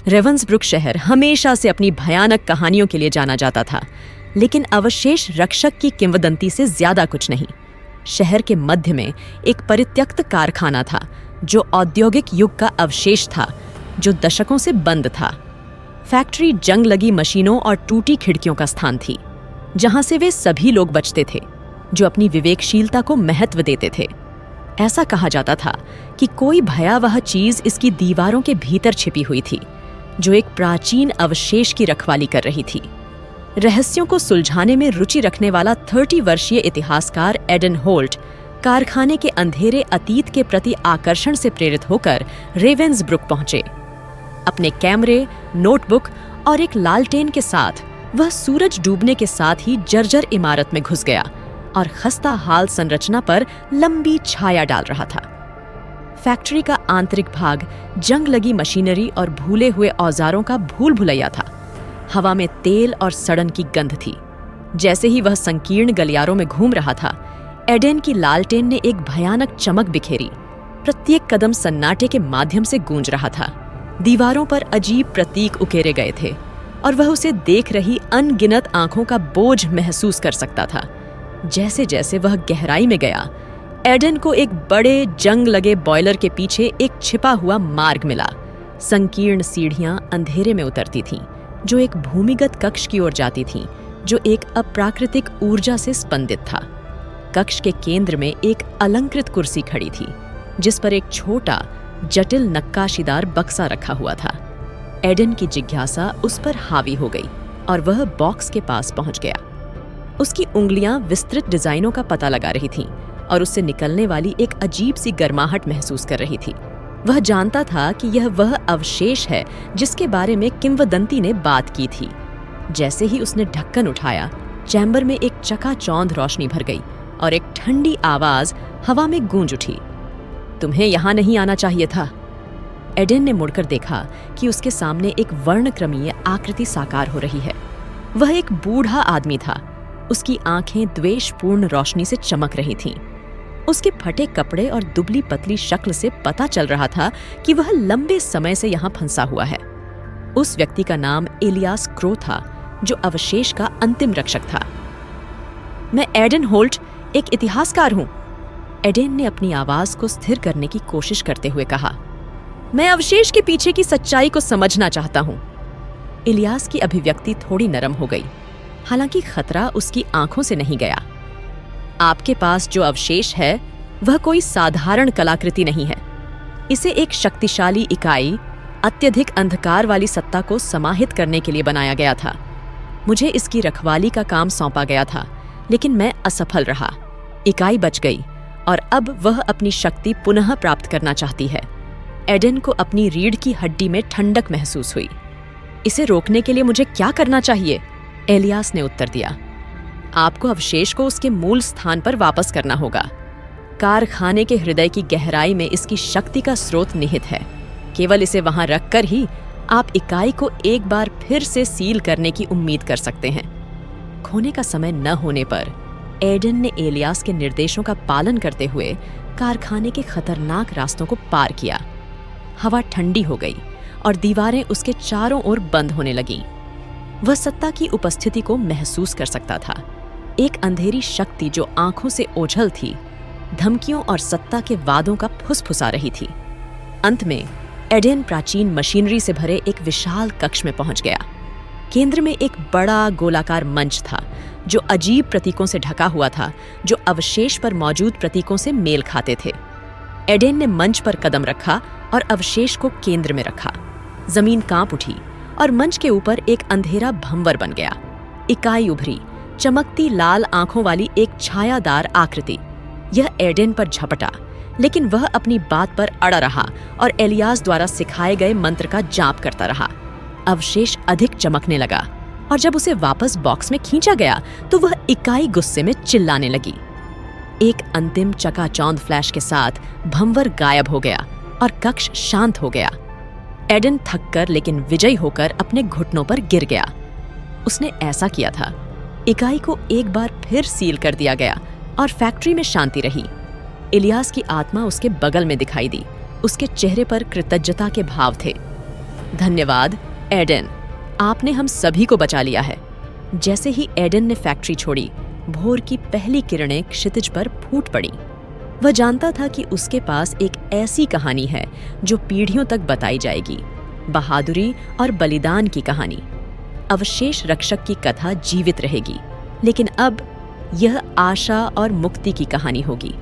रेवंसब्रुक शहर हमेशा से अपनी भयानक कहानियों के लिए जाना जाता था, लेकिन अवशेष रक्षक की किंवदंती से ज्यादा कुछ नहीं। शहर के मध्य में एक परित्यक्त कारखाना था जो औद्योगिक युग का अवशेष था, जो दशकों से बंद था। फैक्ट्री जंग लगी मशीनों और टूटी खिड़कियों का स्थान थी, जहां से वे सभी लोग बचते थे जो अपनी विवेकशीलता को महत्व देते थे। ऐसा कहा जाता था कि कोई भयावह चीज इसकी दीवारों के भीतर छिपी हुई थी, जो एक प्राचीन अवशेष की रखवाली कर रही थी। रहस्यों को सुलझाने में रुचि रखने वाला 30 वर्षीय इतिहासकार एडन होल्ट कारखाने के अंधेरे अतीत के प्रति आकर्षण से प्रेरित होकर रेवेंसब्रुक पहुंचे। अपने कैमरे, नोटबुक और एक लालटेन के साथ वह सूरज डूबने के साथ ही जर्जर इमारत में घुस गया और खस्ता हाल संरचना पर लंबी छाया डाल रहा था। फैक्ट्री का आंतरिक भाग जंग लगी मशीनरी और भूले हुए औजारों का भूल भुलैया था। हवा में तेल और सड़न की गंध थी। जैसे ही वह संकीर्ण गलियारों में घूम रहा था, एडेन की लालटेन ने एक भयानक चमक बिखेरी। प्रत्येक कदम सन्नाटे के माध्यम से गूंज रहा था। दीवारों पर अजीब प्रतीक उकेरे गए थे और वह उसे देख रही अनगिनत आंखों का बोझ महसूस कर सकता था। जैसे जैसे वह गहराई में गया, एडन को एक बड़े जंग लगे बॉयलर के पीछे एक छिपा हुआ मार्ग मिला। संकीर्ण सीढ़ियां अंधेरे में उतरती थीं, जो एक भूमिगत कक्ष की ओर जाती थीं, जो एक अप्राकृतिक ऊर्जा से स्पंदित था। कक्ष के केंद्र में एक अलंकृत कुर्सी खड़ी थी, जिस पर एक छोटा, जटिल नक्काशीदार बक्सा रखा हुआ था। एडन की जिज्ञासा उस पर हावी हो गई और वह बॉक्स के पास पहुंच गया। उसकी उंगलियां विस्तृत डिजाइनों का पता लगा रही थीं और उससे निकलने वाली एक अजीब सी गर्माहट महसूस कर रही थी। वह जानता था कि यह वह अवशेष है जिसके बारे में किंवदंती ने बात की थी। जैसे ही उसने ढक्कन उठाया, चैम्बर में एक चकाचौंध रोशनी भर गई और एक ठंडी आवाज हवा में गूंज उठी। तुम्हें यहां नहीं आना चाहिए था। एडन ने मुड़कर देखा कि उसके सामने एक वर्णक्रमीय आकृति साकार हो रही है। वह एक बूढ़ा आदमी था। उसकी आंखें द्वेषपूर्ण रोशनी से चमक रही थीं। उसके फटे कपड़े और दुबली पतली शक्ल से पता चल रहा था कि वह लंबे समय से यहां फंसा हुआ है। उस व्यक्ति का नाम एलियास क्रो था, जो अवशेष का अंतिम रक्षक था। मैं एडन होल्ट, एक इतिहासकार हूं। एडन ने अपनी आवाज को स्थिर करने की कोशिश करते हुए कहा, मैं अवशेष के पीछे की सच्चाई को समझना चाहता हूं। इलियास की अभिव्यक्ति थोड़ी नरम हो गई, हालांकि खतरा उसकी आंखों से नहीं गया। आपके पास जो अवशेष है वह कोई साधारण कलाकृति नहीं है। इसे एक शक्तिशाली इकाई, अत्यधिक अंधकार वाली सत्ता को समाहित करने के लिए बनाया गया था। मुझे इसकी रखवाली का काम सौंपा गया था, लेकिन मैं असफल रहा। इकाई बच गई और अब वह अपनी शक्ति पुनः प्राप्त करना चाहती है। एडन को अपनी रीढ़ की हड्डी में ठंडक महसूस हुई। इसे रोकने के लिए मुझे क्या करना चाहिए? एलियास ने उत्तर दिया, आपको अवशेष को उसके मूल स्थान पर वापस करना होगा। कारखाने के हृदय की गहराई में इसकी शक्ति का स्रोत निहित है। केवल इसे वहां रखकर ही आप इकाई को एक बार फिर से सील करने की उम्मीद कर सकते हैं। खोने का समय न होने पर एडन ने एलियास के निर्देशों का पालन करते हुए कारखाने के खतरनाक रास्तों को पार किया। हवा ठंडी हो गई और दीवारें उसके चारों ओर बंद होने लगीं। वह सत्ता की उपस्थिति को महसूस कर सकता था, एक अंधेरी शक्ति जो आंखों से ओझल थी, धमकियों और सत्ता के वादों का फुसफुसा रही थी। अंत में एडन प्राचीन मशीनरी से भरे एक विशाल कक्ष में पहुंच गया। केंद्र में एक बड़ा गोलाकार मंच था जो अजीब प्रतीकों से ढका हुआ था, जो अवशेष पर मौजूद प्रतीकों से मेल खाते थे। एडन ने मंच पर कदम रखा और अवशेष को केंद्र में रखा। जमीन कांप उठी और मंच के ऊपर एक अंधेरा भंवर बन गया। इकाई उभरी, चमकती लाल आंखों वाली एक छायादार आकृति। यह एडन पर झपटा, लेकिन वह अपनी बात पर अड़ा रहा और एलियास द्वारा सिखाए गए मंत्र का जाप करता रहा। अवशेष अधिक चमकने लगा और जब उसे वापस बॉक्स में खींचा गया तो वह इकाई गुस्से में चिल्लाने लगी। एक अंतिम चकाचौंध फ्लैश के साथ भंवर गायब हो गया और कक्ष शांत हो गया। एडन थककर लेकिन विजयी होकर अपने घुटनों पर गिर गया। उसने ऐसा किया था। इकाई को एक बार फिर सील कर दिया गया और फैक्ट्री में शांति रही। इलियास की आत्मा उसके बगल में दिखाई दी। उसके चेहरे पर कृतज्ञता के भाव थे। धन्यवाद एडन, आपने हम सभी को बचा लिया है। जैसे ही एडन ने फैक्ट्री छोड़ी, भोर की पहली किरणें क्षितिज पर फूट पड़ी। वह जानता था कि उसके पास एक ऐसी कहानी है जो पीढ़ियों तक बताई जाएगी, बहादुरी और बलिदान की कहानी। अवशेष रक्षक की कथा जीवित रहेगी, लेकिन अब यह आशा और मुक्ति की कहानी होगी।